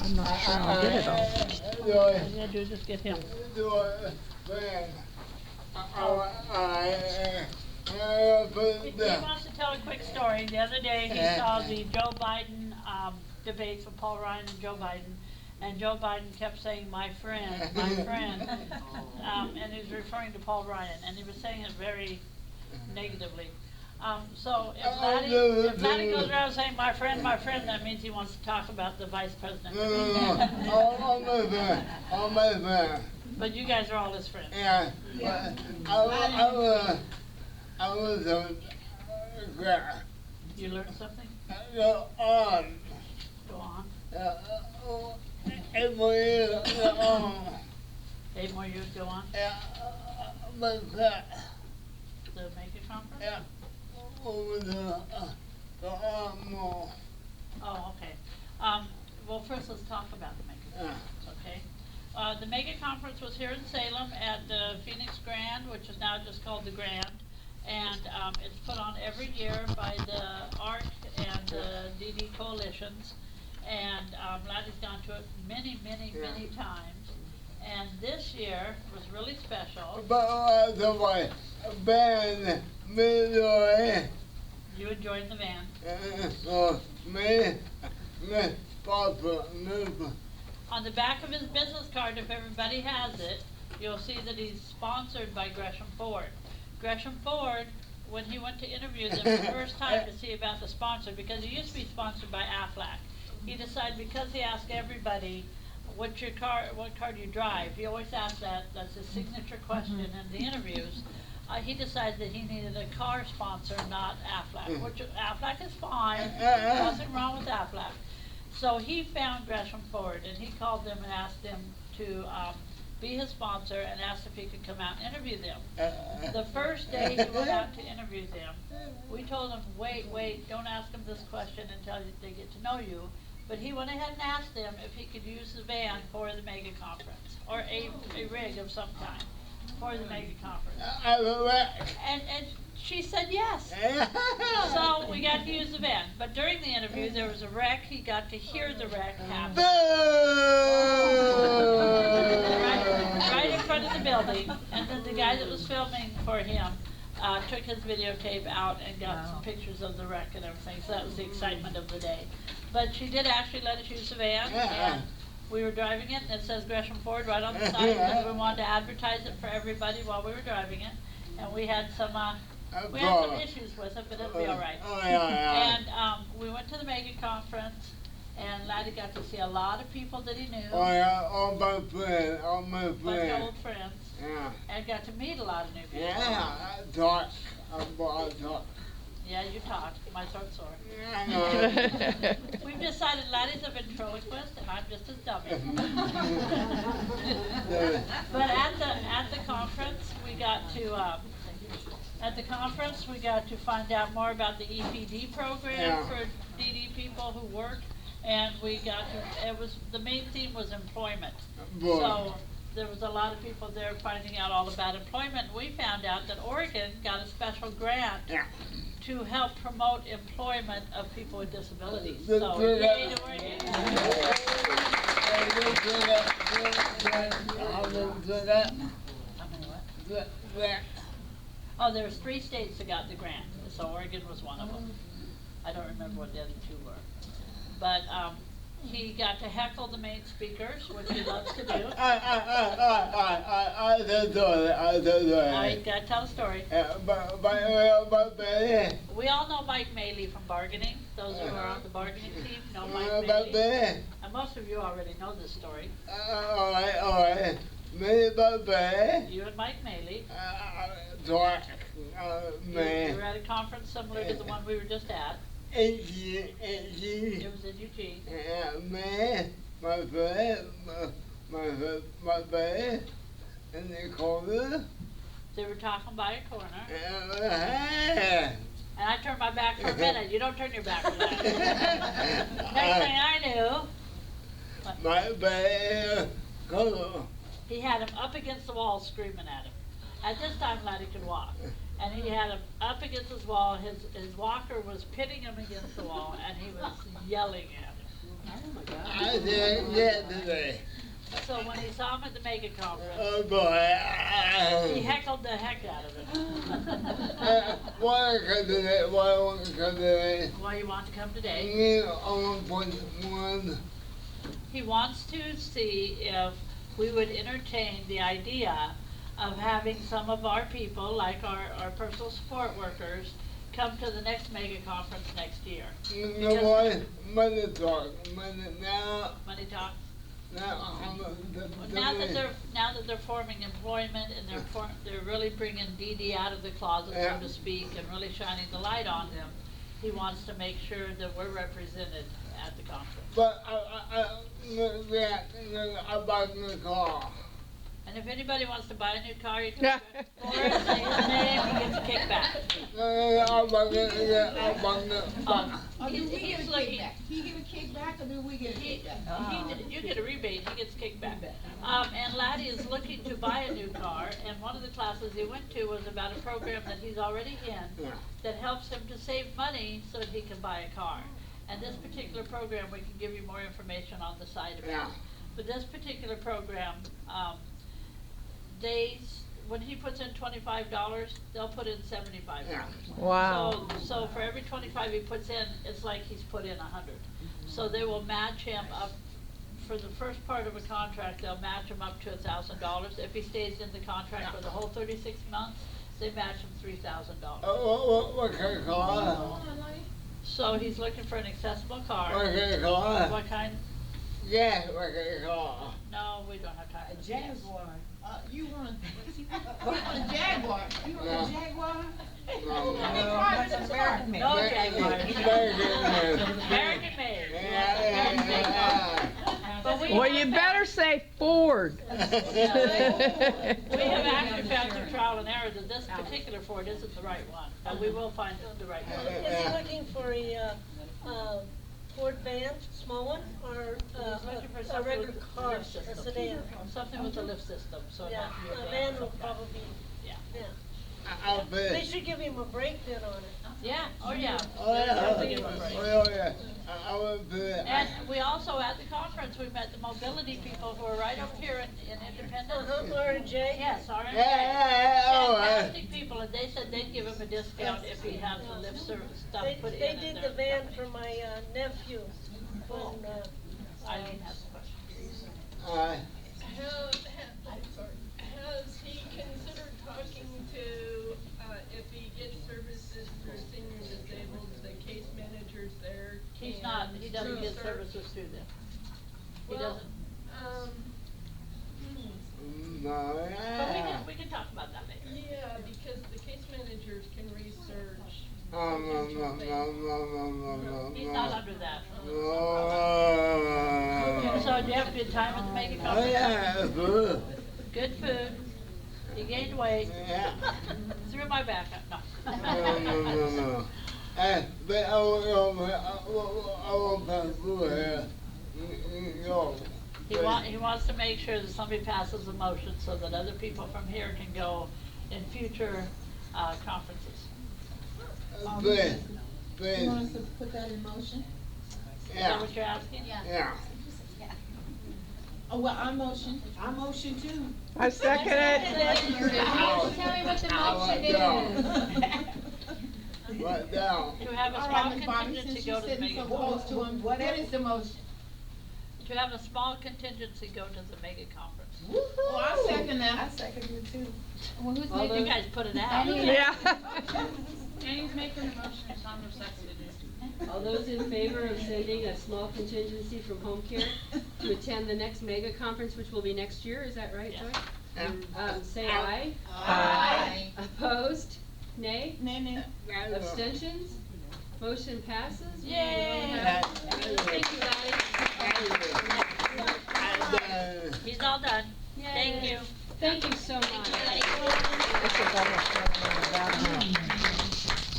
I'm not sure I'll get it all. All you gotta do is just get him. He wants to tell a quick story. The other day he saw the Joe Biden debates with Paul Ryan and Joe Biden, and Joe Biden kept saying, "My friend, my friend," and he was referring to Paul Ryan, and he was saying it very negatively. So if Laddie goes around saying, my friend," that means he wants to talk about the vice president. But you guys are all his friends. Yeah. I was You learned something? Go on. Go on. 8 more years. 8 more years, go on. But The Make It conference? yeah, over the more. Oh, okay. Well, first let's talk about the Make It conference, okay? The Make It conference was here in Salem at the Phoenix Grand, which is now just called the Grand. And it's put on every year by the ARC and the DD coalitions. And Laddie's gone to it many times. And this year was really special. But the way, band, midway. You enjoyed the van. Me, Papa, On the back of his business card, if everybody has it, you'll see that he's sponsored by Gresham Ford. Gresham Ford, when he went to interview them the first time to see about the sponsor, because he used to be sponsored by Aflac, he decided, because he asked everybody, what car do you drive? He always asked that. That's his signature question in the interviews. He decided that he needed a car sponsor, not Aflac, which Aflac is fine. Nothing wrong with Aflac. So he found Gresham Ford, and he called them and asked them to be his sponsor, and asked if he could come out and interview them. The first day he went out to interview them, we told him, wait, don't ask them this question until they get to know you. But he went ahead and asked them if he could use the van for the mega conference, or a rig of some kind for the mega conference. And she said yes. So we got to use the van. But during the interview, there was a wreck. He got to hear the wreck happen. Right in front of the building. And then the guy that was filming for him took his videotape out and got some pictures of the wreck and everything. So that was the excitement of the day. But she did actually let us use the van, and we were driving it, and it says Gresham Ford right on the side, because we wanted to advertise it for everybody while we were driving it. And we had some issues with it, but it'll be all right. And we went to the Mega Conference, and Laddie got to see a lot of people that he knew. All my friends, Bunch of old friends. Yeah. And got to meet a lot of new people. Yeah, talk. Yeah, you talked. My throat's sore. We've decided Laddie's a ventriloquist and I'm just his dummy. But at the conference we got to find out more about the EPD program for DD people who work, and the main theme was employment. So there was a lot of people there finding out all about employment. We found out that Oregon got a special grant to help promote employment of people with disabilities. So, yay to Oregon. Oh, there was 3 states that got the grant, so Oregon was one of them. I don't remember what the other 2 were. But he got to heckle the main speakers, which he loves to do. I Gotta tell the story. We all know Mike Maley from bargaining. Those who are on the bargaining team know Mike Maley. And most of you already know this story. All right. You and Mike Maley. You were at a conference similar to the one we were just at. It was in Eugene. My bed, in the corner. They were talking by a corner. And I turned my back for a minute. You don't turn your back for that. Next thing I knew, my bed, he had him up against the wall screaming at him. At this time, Laddie could walk. And he had him up against his wall. His walker was pitting him against the wall, and he was yelling at him. my God. I did yesterday. So when he saw him at the mega conference, Oh boy. he heckled the heck out of him. Why come today? Why won't you come today? Why you want to come today? Me on point one. He wants to see if we would entertain the idea of having some of our people, like our personal support workers, come to the next mega conference next year. No boy, money talk, money now. Money talks. Now, Now that they're forming employment and they're really bringing Dee Dee out of the closet, Yeah. so to speak, and really shining the light on them, he wants to make sure that we're represented at the conference. but I bought the car. And if anybody wants to buy a new car, you can for it, say his name, he gets a kickback. I bought the Or do we get a He's looking. kickback? He get a kickback or do we get a kickback? You get a rebate, he gets kickback. And Laddie is looking to buy a new car, and one of the classes he went to was about a program that he's already in Yeah. that helps him to save money so that he can buy a car. And this particular program, we can give you more information on the site about. Yeah. But this particular program, when he puts in $25, they'll put in $75. Yeah. Wow. So for every 25 he puts in, it's like he's put in 100. So they will match him up, for the first part of a contract, they'll match him up to $1,000. If he stays in the contract for the whole 36 months, they match him $3,000. What kind of car? So he's looking for an accessible What car. kind of car? What kind? Yeah, what kind of car? No, we don't have time. A Jaguar. You want a Jaguar? You want a Jaguar? No, How many no. cars is American made? No Jaguars. American made. But we Well, you better say Ford. We have actually found through trial and error that this particular Ford isn't the right one, but we will find the right one. Is he looking for a Ford van, small one, or looking for a something regular with car, lift a system. sedan? Something with a lift system, so Yeah, not be a a van van. will probably be, Yeah. yeah. They should give him a brake pin on it. Yeah, oh yeah. Oh, yeah. Definitely give 'em a break. Oh, yeah. I would do it. And we also, at the conference, we met the mobility people who are right up here in Independence. R&J? Yes, R&J. Oh, Fantastic people, and they said they'd give him a discount if he has the lift service stuff They, put in. they in did their the van company. for my nephew when, Eileen has a question. Has he considered talking to, if he gets services for senior disabled, the case managers there? He's not, he doesn't get services through them. He Well, doesn't, but we can talk about that later. yeah, because the case managers can research. He's not under that. No. So do you have a good time at the mega Oh, conference? yeah, good. Good food. You gained weight. Yeah. Through my back, no. No. But I won't pass through here. No. He wants to make sure that somebody passes a motion so that other people from here can go in future, conferences. Please, You please, want us to put that in motion? Is that yeah, what you're asking? yeah. Oh, well, I motion too. I second it. Tell me what the motion is. Right down. To have a All small right, Ms. Bobby, contingency since go you're to the sitting mega so close to him, what is the motion? To have a small contingency go to the mega conference. Oh, I second that. I second it too. Well, who's Well, you making? guys put it out. Yeah. James making the motion, Tom seconded it. All those in favor of sending a small contingency from home care to attend the next mega conference, which will be next year, is that right, Joy? Say aye. Aye. Opposed? Nay? Nay. Abstentions? Motion passes? Yay! Thank you, guys. He's all done. Thank you. Thank you so much.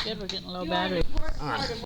Good, we're getting low You wanna battery. report part of